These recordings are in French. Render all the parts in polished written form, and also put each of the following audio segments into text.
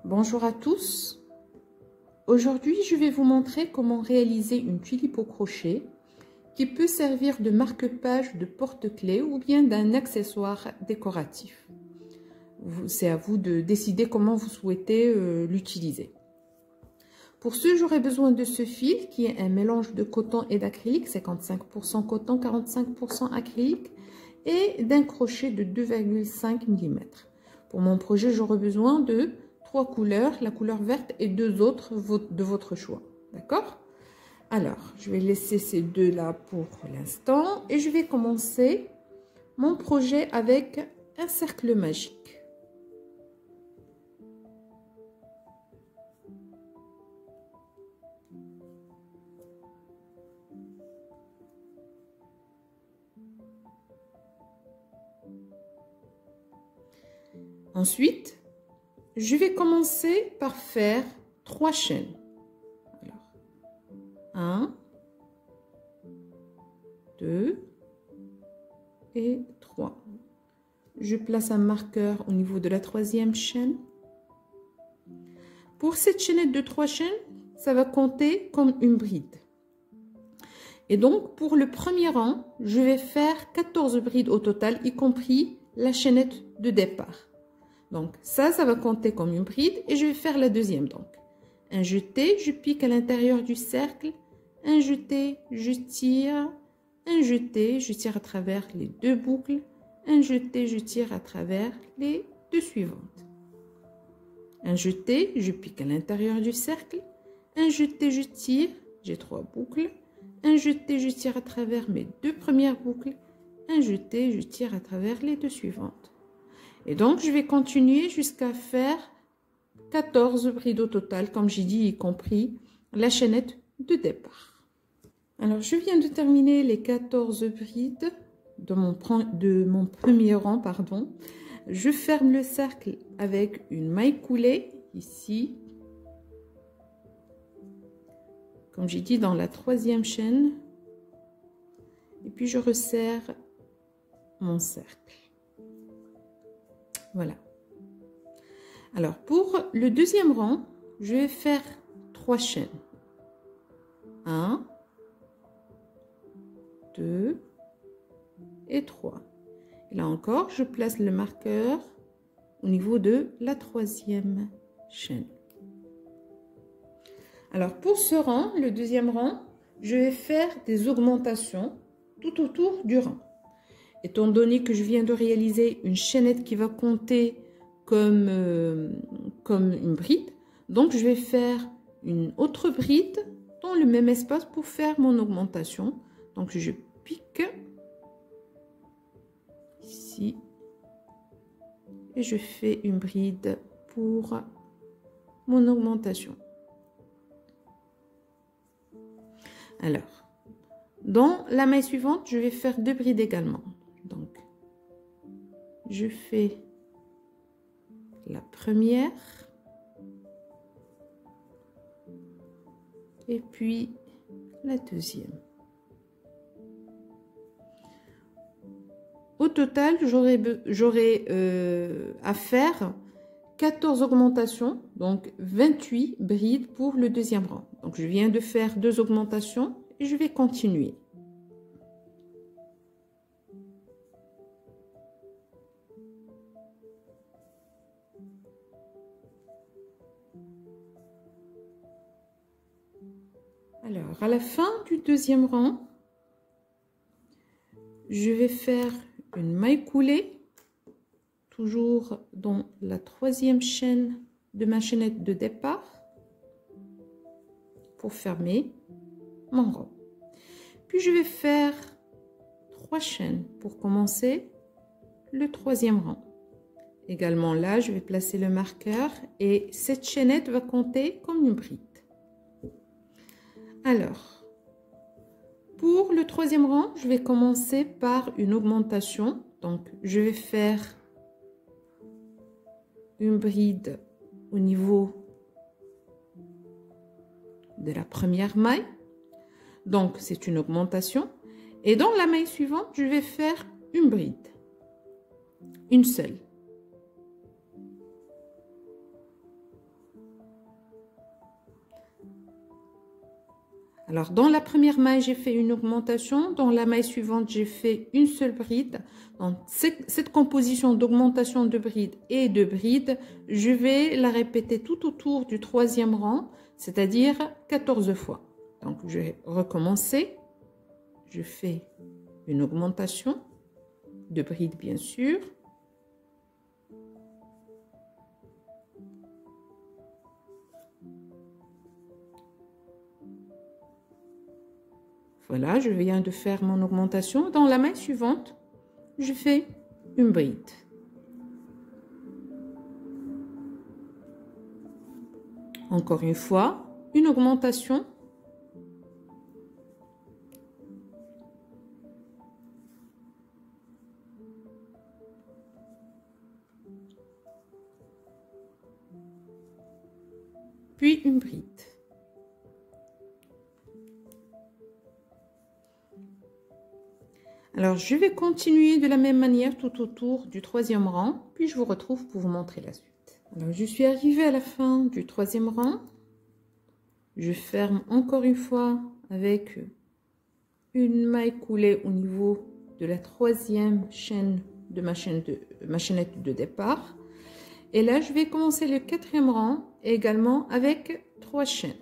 Bonjour à tous. Aujourd'hui, je vais vous montrer comment réaliser une tulipe au crochet qui peut servir de marque-page, de porte-clés ou bien d'un accessoire décoratif. C'est à vous de décider comment vous souhaitez l'utiliser. Pour ce, j'aurai besoin de ce fil qui est un mélange de coton et d'acrylique, 55% coton, 45% acrylique, et d'un crochet de 2,5 mm. Pour mon projet, j'aurai besoin de 3 couleurs, la couleur verte et 2 autres de votre choix. D'accord? Alors, je vais laisser ces deux-là pour l'instant et je vais commencer mon projet avec un cercle magique. Ensuite, je vais commencer par faire 3 chaînes. Alors, 1, 2 et 3. Je place un marqueur au niveau de la 3e chaîne. Pour cette chaînette de 3 chaînes, ça va compter comme une bride. Et donc, pour le premier rang, je vais faire 14 brides au total, y compris la chaînette de départ. Donc, ça va compter comme une bride et je vais faire la deuxième. Donc, un jeté, je pique à l'intérieur du cercle, un jeté, je tire, un jeté, je tire à travers les 2 boucles, un jeté, je tire à travers les 2 suivantes. Un jeté, je pique à l'intérieur du cercle, un jeté, je tire, j'ai 3 boucles, un jeté, je tire à travers mes 2 premières boucles, un jeté, je tire à travers les 2 suivantes. Et donc, je vais continuer jusqu'à faire 14 brides au total, comme j'ai dit, y compris la chaînette de départ. Alors, je viens de terminer les 14 brides de mon premier rang, pardon. Je ferme le cercle avec une maille coulée, ici. Comme j'ai dit, dans la 3e chaîne. Et puis, je resserre mon cercle. Voilà. Alors, pour le 2e rang, je vais faire 3 chaînes. 1, 2 et 3. Et là encore, je place le marqueur au niveau de la 3e chaîne. Alors, pour ce rang, le 2e rang, je vais faire des augmentations tout autour du rang. Étant donné que je viens de réaliser une chaînette qui va compter comme une bride, donc je vais faire une autre bride dans le même espace pour faire mon augmentation. Donc je pique ici et je fais une bride pour mon augmentation. Alors, dans la maille suivante, je vais faire 2 brides également. Donc, je fais la première et puis la deuxième. Au total, j'aurai à faire 14 augmentations, donc 28 brides pour le 2e rang. Donc, je viens de faire 2 augmentations et je vais continuer. Alors, à la fin du 2e rang, je vais faire une maille coulée, toujours dans la 3e chaîne de ma chaînette de départ, pour fermer mon rang. Puis, je vais faire 3 chaînes pour commencer le 3e rang. Également là, je vais placer le marqueur et cette chaînette va compter comme une bride. Alors, pour le 3e rang, je vais commencer par une augmentation. Donc, je vais faire une bride au niveau de la première maille. Donc, c'est une augmentation. Et dans la maille suivante, je vais faire une bride. Une seule. Alors, dans la première maille, j'ai fait une augmentation. Dans la maille suivante, j'ai fait une seule bride. Donc, cette composition d'augmentation de bride et de bride, je vais la répéter tout autour du troisième rang, c'est-à-dire 14 fois. Donc, je vais recommencer. Je fais une augmentation de bride, bien sûr. Voilà, je viens de faire mon augmentation. Dans la maille suivante, je fais une bride. Encore une fois, une augmentation. Puis une bride. Alors, je vais continuer de la même manière tout autour du troisième rang, puis je vous retrouve pour vous montrer la suite. Alors, je suis arrivée à la fin du troisième rang. Je ferme encore une fois avec une maille coulée au niveau de la troisième chaîne de ma chaînette de départ. Et là, je vais commencer le quatrième rang également avec 3 chaînes.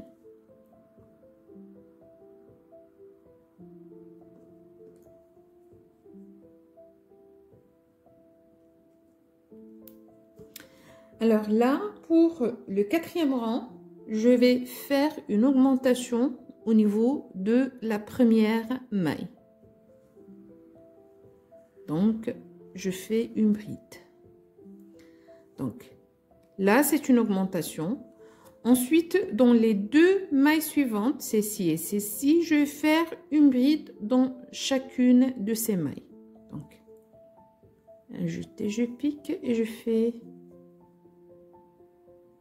Alors là, pour le quatrième rang, je vais faire une augmentation au niveau de la première maille. Donc, je fais une bride. Donc, là, c'est une augmentation. Ensuite, dans les 2 mailles suivantes, celle-ci et celle-ci, je vais faire une bride dans chacune de ces mailles. Donc, ajouter, je pique et je fais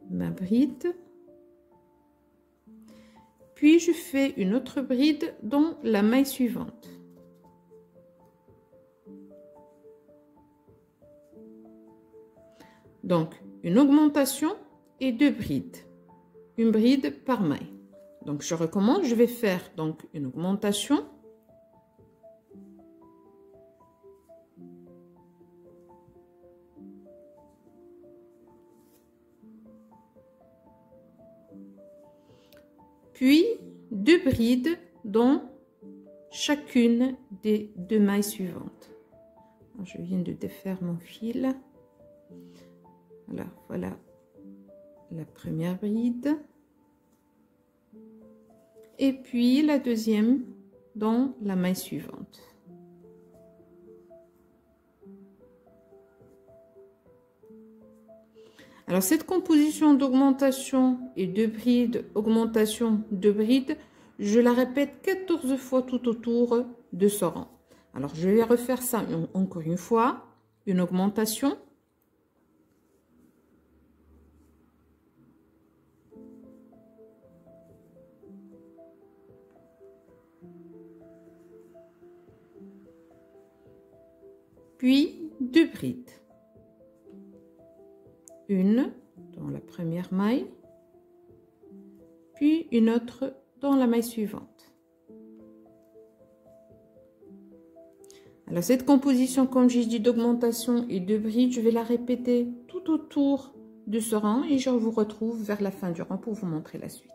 ma bride, puis je fais une autre bride dans la maille suivante. Donc une augmentation et 2 brides, une bride par maille. Donc je recommence, je vais faire donc une augmentation, puis 2 brides dans chacune des 2 mailles suivantes. Alors, je viens de défaire mon fil. Alors, voilà la première bride. Et puis la deuxième dans la maille suivante. Alors cette composition d'augmentation et de bride, augmentation de bride, je la répète 14 fois tout autour de ce rang. Alors je vais refaire ça encore une fois, une augmentation. Puis 2 brides. Une dans la première maille, puis une autre dans la maille suivante. Alors cette composition, comme j'ai dit, d'augmentation et de bride, je vais la répéter tout autour de ce rang et je vous retrouve vers la fin du rang pour vous montrer la suite.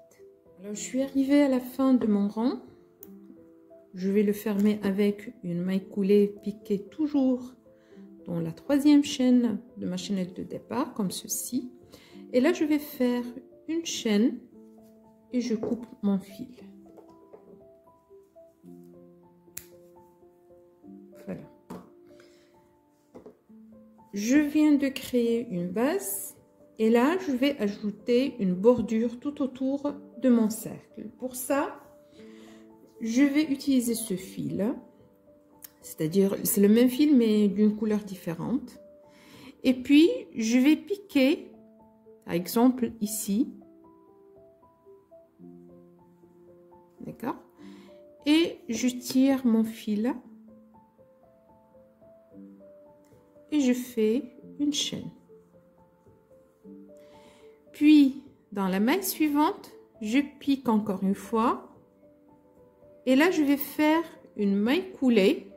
Alors je suis arrivée à la fin de mon rang. Je vais le fermer avec une maille coulée piquée toujours dans la troisième chaîne de ma chaînette de départ, comme ceci. Et là, je vais faire une chaîne et je coupe mon fil. Voilà. Je viens de créer une base et là, je vais ajouter une bordure tout autour de mon cercle. Pour ça, je vais utiliser ce fil. C'est-à-dire, c'est le même fil, mais d'une couleur différente. Et puis, je vais piquer, par exemple, ici. D'accord? Et je tire mon fil. Et je fais une chaîne. Puis, dans la maille suivante, je pique encore une fois. Et là, je vais faire une maille coulée,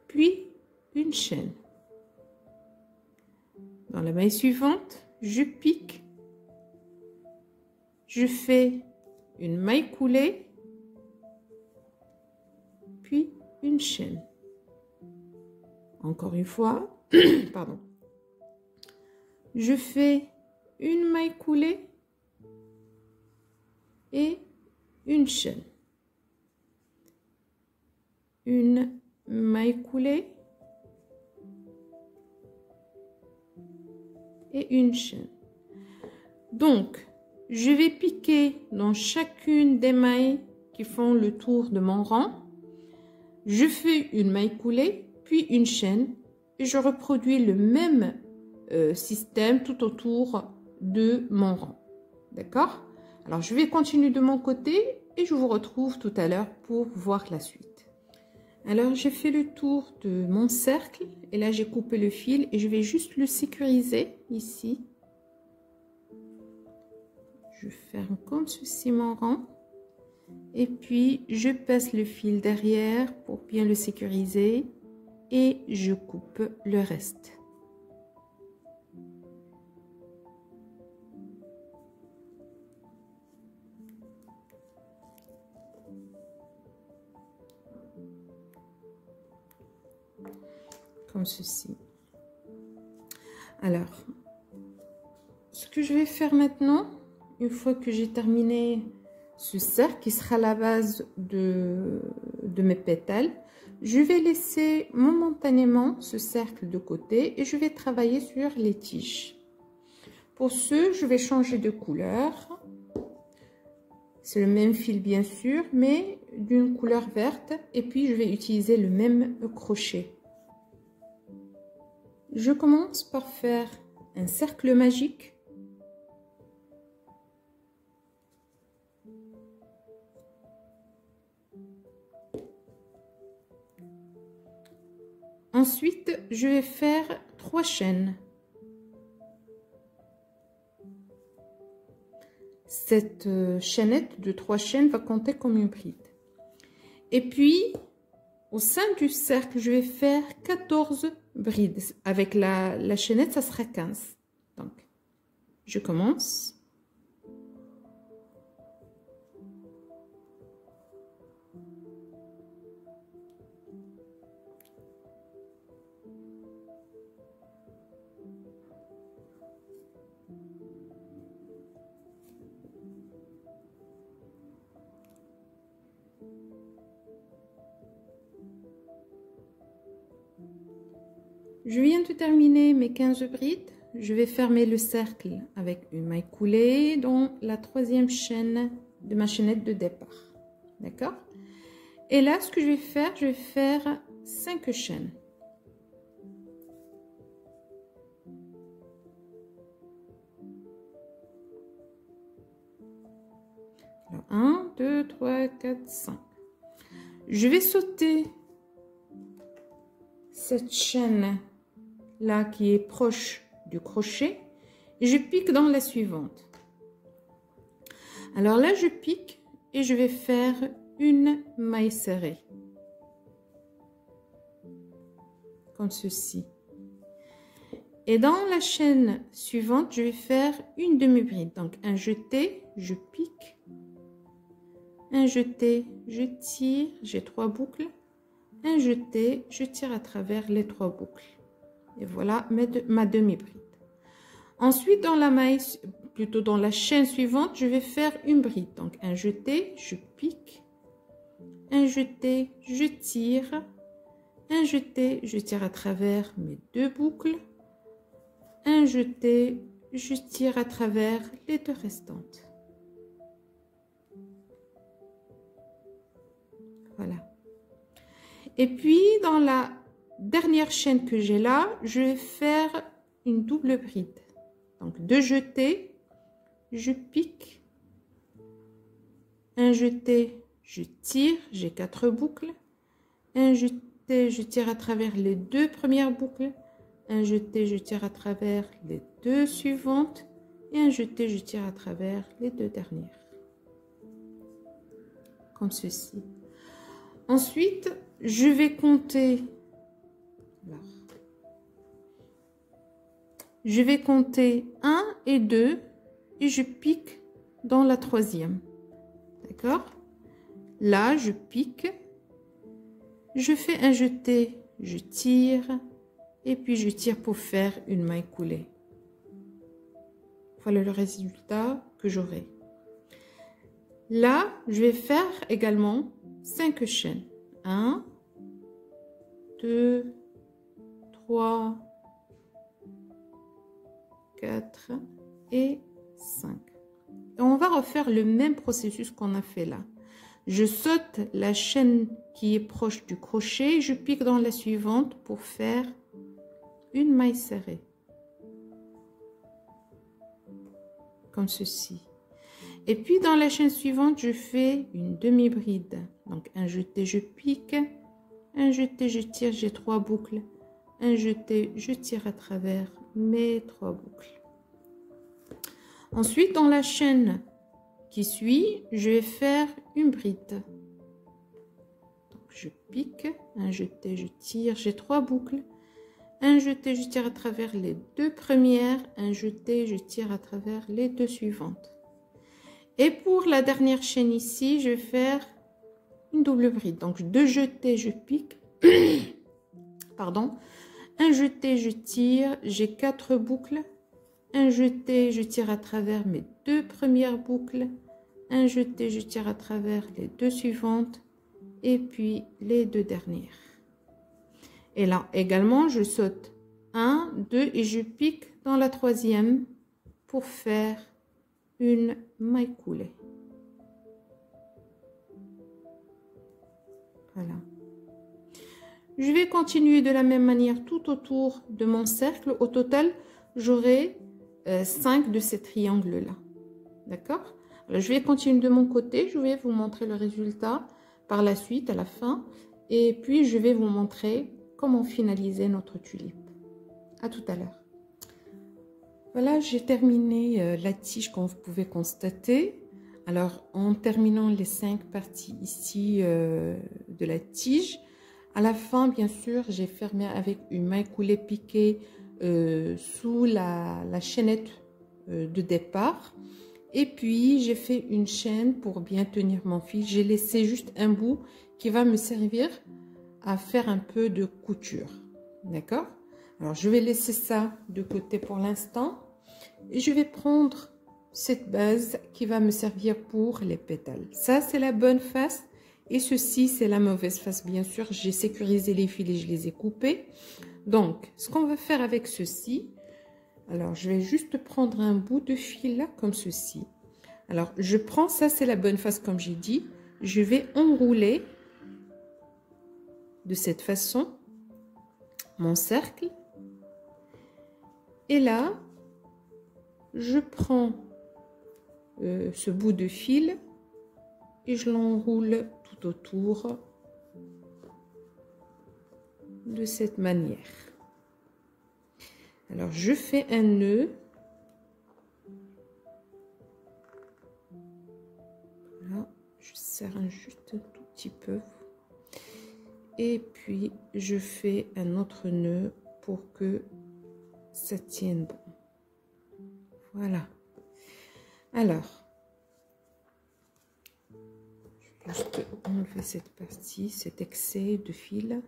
puis une chaîne. Dans la maille suivante, je pique, je fais une maille coulée, puis une chaîne. Encore une fois, pardon. Je fais une maille coulée et une chaîne. Une maille coulée et une chaîne. Donc, je vais piquer dans chacune des mailles qui font le tour de mon rang. Je fais une maille coulée, puis une chaîne et je reproduis le même système tout autour de mon rang. D'accord? Alors, je vais continuer de mon côté et je vous retrouve tout à l'heure pour voir la suite. Alors, j'ai fait le tour de mon cercle et là, j'ai coupé le fil et je vais juste le sécuriser ici. Je ferme comme ceci mon rang et puis je passe le fil derrière pour bien le sécuriser et je coupe le reste. Comme ceci. Alors, ce que je vais faire maintenant, une fois que j'ai terminé ce cercle qui sera la base de mes pétales, je vais laisser momentanément ce cercle de côté et je vais travailler sur les tiges. Pour ce, je vais changer de couleur. C'est le même fil bien sûr, mais d'une couleur verte et puis je vais utiliser le même crochet. Je commence par faire un cercle magique. Ensuite, je vais faire 3 chaînes. Cette chaînette de 3 chaînes va compter comme une bride. Et puis, au sein du cercle, je vais faire 14 brides. Avec la chaînette, ça sera 15. Donc, je commence. Je viens de terminer mes 15 brides. Je vais fermer le cercle avec une maille coulée dans la 3e chaîne de ma chaînette de départ. D'accord? Et là, ce que je vais faire 5 chaînes. Alors, 1, 2, 3, 4, 5. Je vais sauter cette chaîne là qui est proche du crochet et je pique dans la suivante. Alors là, je pique et je vais faire une maille serrée comme ceci. Et dans la chaîne suivante, je vais faire une demi-bride. Donc un jeté, je pique, un jeté, je tire, j'ai 3 boucles, un jeté, je tire à travers les 3 boucles. Et voilà ma demi-bride. Ensuite, dans la maille, plutôt dans la chaîne suivante, je vais faire une bride. Donc un jeté, je pique, un jeté, je tire, un jeté, je tire à travers mes 2 boucles, un jeté, je tire à travers les 2 restantes. Voilà. Et puis dans la dernière chaîne que j'ai là, je vais faire une double bride. Donc 2 jetés, je pique, un jeté, je tire, j'ai 4 boucles, un jeté, je tire à travers les 2 premières boucles, un jeté, je tire à travers les 2 suivantes et un jeté, je tire à travers les 2 dernières. comme ceci. Ensuite, je vais compter. Je vais compter 1 et 2 et je pique dans la troisième. D'accord? Là, je pique. Je fais un jeté, je tire et puis je tire pour faire une maille coulée. Voilà le résultat que j'aurai. Là, je vais faire également 5 chaînes. 1, 2, 3, 4 et 5. Et on va refaire le même processus qu'on a fait là. Je saute la chaîne qui est proche du crochet, je pique dans la suivante pour faire une maille serrée. Comme ceci. Et puis dans la chaîne suivante, je fais une demi-bride. Donc un jeté, je pique, un jeté, je tire, j'ai 3 boucles. Un jeté, je tire à travers mes 3 boucles. Ensuite, dans la chaîne qui suit, je vais faire une bride. Donc je pique, un jeté, je tire, j'ai 3 boucles. Un jeté, je tire à travers les 2 premières, un jeté, je tire à travers les 2 suivantes. Et pour la dernière chaîne ici, je vais faire une double bride. Donc 2 jetés, je pique. Pardon. Un jeté, je tire, j'ai 4 boucles. Un jeté, je tire à travers mes 2 premières boucles. Un jeté, je tire à travers les 2 suivantes. Et puis les 2 dernières. Et là également, je saute 1, 2 et je pique dans la troisième pour faire une maille coulée. Voilà. Je vais continuer de la même manière tout autour de mon cercle. Au total, j'aurai 5 de ces triangles-là. D'accord? Alors, je vais continuer de mon côté. Je vais vous montrer le résultat par la suite, à la fin. Et puis, je vais vous montrer comment finaliser notre tulipe. À tout à l'heure. Voilà, j'ai terminé la tige comme vous pouvez constater. Alors, en terminant les 5 parties ici de la tige, à la fin, bien sûr, j'ai fermé avec une maille coulée piquée sous la chaînette de départ. Et puis, j'ai fait une chaîne pour bien tenir mon fil. J'ai laissé juste un bout qui va me servir à faire un peu de couture. D'accord? Alors, je vais laisser ça de côté pour l'instant. Et je vais prendre cette base qui va me servir pour les pétales. Ça, c'est la bonne face. Et ceci, c'est la mauvaise face. Bien sûr, j'ai sécurisé les fils et je les ai coupés. Donc, ce qu'on va faire avec ceci, alors, je vais juste prendre un bout de fil là, comme ceci. Alors, je prends, ça, c'est la bonne face, comme j'ai dit. Je vais enrouler de cette façon mon cercle. Et là, je prends ce bout de fil et je l'enroule tout autour de cette manière. Alors, je fais un nœud. Voilà, je serre juste un tout petit peu. Et puis, je fais un autre nœud pour que ça tienne bon. Voilà. Alors, je vais juste enlever cette partie, cet excès de fil.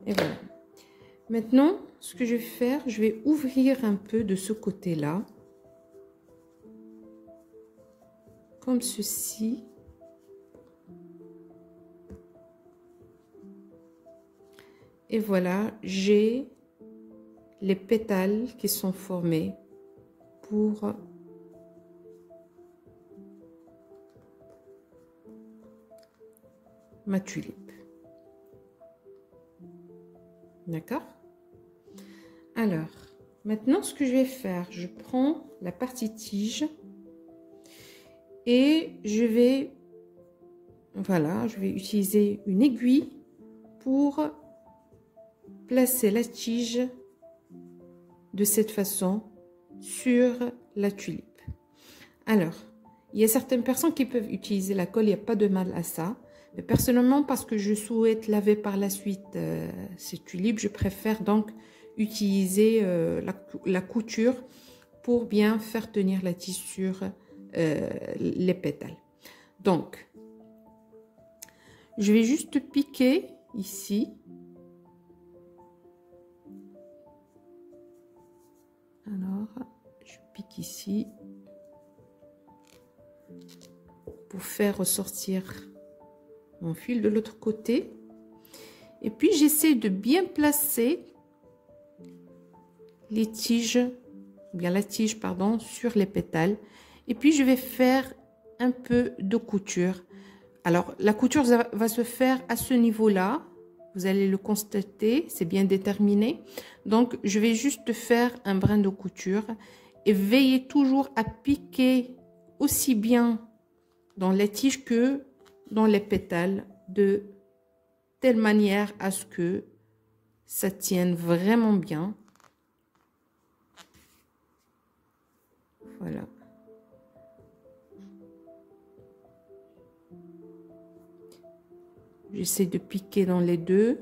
Et voilà. Maintenant, ce que je vais faire, je vais ouvrir un peu de ce côté-là. Comme ceci. Et voilà, j'ai les pétales qui sont formés pour ma tulipe. D'accord? Alors, maintenant, ce que je vais faire, je prends la partie tige et je vais, voilà, je vais utiliser une aiguille pour placer la tige de cette façon sur la tulipe. Alors, il y a certaines personnes qui peuvent utiliser la colle, il n'y a pas de mal à ça. Mais personnellement, parce que je souhaite laver par la suite ces tulipes, je préfère donc utiliser la couture pour bien faire tenir la tige sur les pétales. Donc, je vais juste piquer ici. Alors, je pique ici pour faire ressortir mon fil de l'autre côté. Et puis, j'essaie de bien placer les tiges, bien la tige, pardon, sur les pétales. Et puis, je vais faire un peu de couture. Alors, la couture va se faire à ce niveau-là. Vous allez le constater, c'est bien déterminé. Donc, je vais juste faire un brin de couture et veillez toujours à piquer aussi bien dans la tige que dans les pétales, de telle manière à ce que ça tienne vraiment bien. Voilà. J'essaie de piquer dans les deux.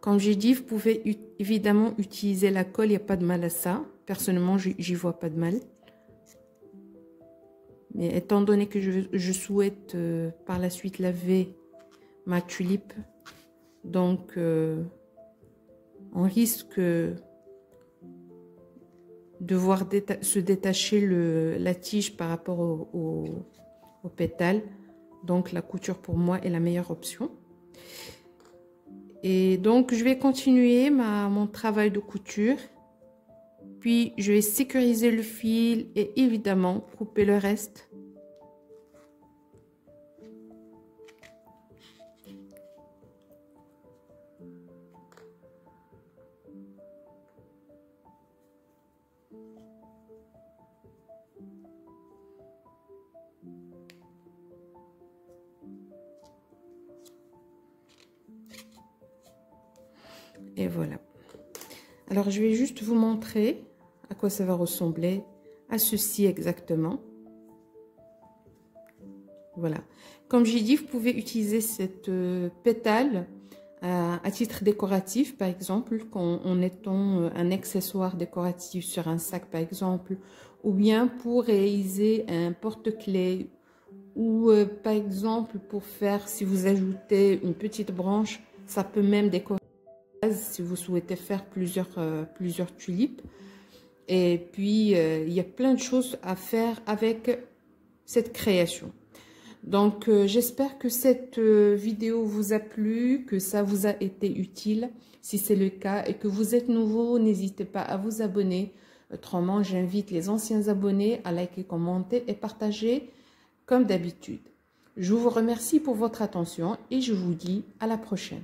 Comme j'ai dit, vous pouvez évidemment utiliser la colle, il n'y a pas de mal à ça. Personnellement, j'y vois pas de mal. Mais étant donné que je souhaite par la suite laver ma tulipe, donc on risque de voir se détacher la tige par rapport au pétale. Donc la couture pour moi est la meilleure option. Et donc je vais continuer mon travail de couture. Puis je vais sécuriser le fil et évidemment couper le reste. Et voilà. Alors, je vais juste vous montrer à quoi ça va ressembler, à ceci exactement. Voilà. Comme j'ai dit, vous pouvez utiliser cette pétale à titre décoratif, par exemple, en étant un accessoire décoratif sur un sac, par exemple, ou bien pour réaliser un porte-clés, ou par exemple, pour faire, si vous ajoutez une petite branche, ça peut même décorer si vous souhaitez faire plusieurs tulipes. Et puis, il y a plein de choses à faire avec cette création. Donc, j'espère que cette vidéo vous a plu, que ça vous a été utile. Si c'est le cas et que vous êtes nouveau, n'hésitez pas à vous abonner. Autrement, j'invite les anciens abonnés à liker, commenter et partager comme d'habitude. Je vous remercie pour votre attention et je vous dis à la prochaine.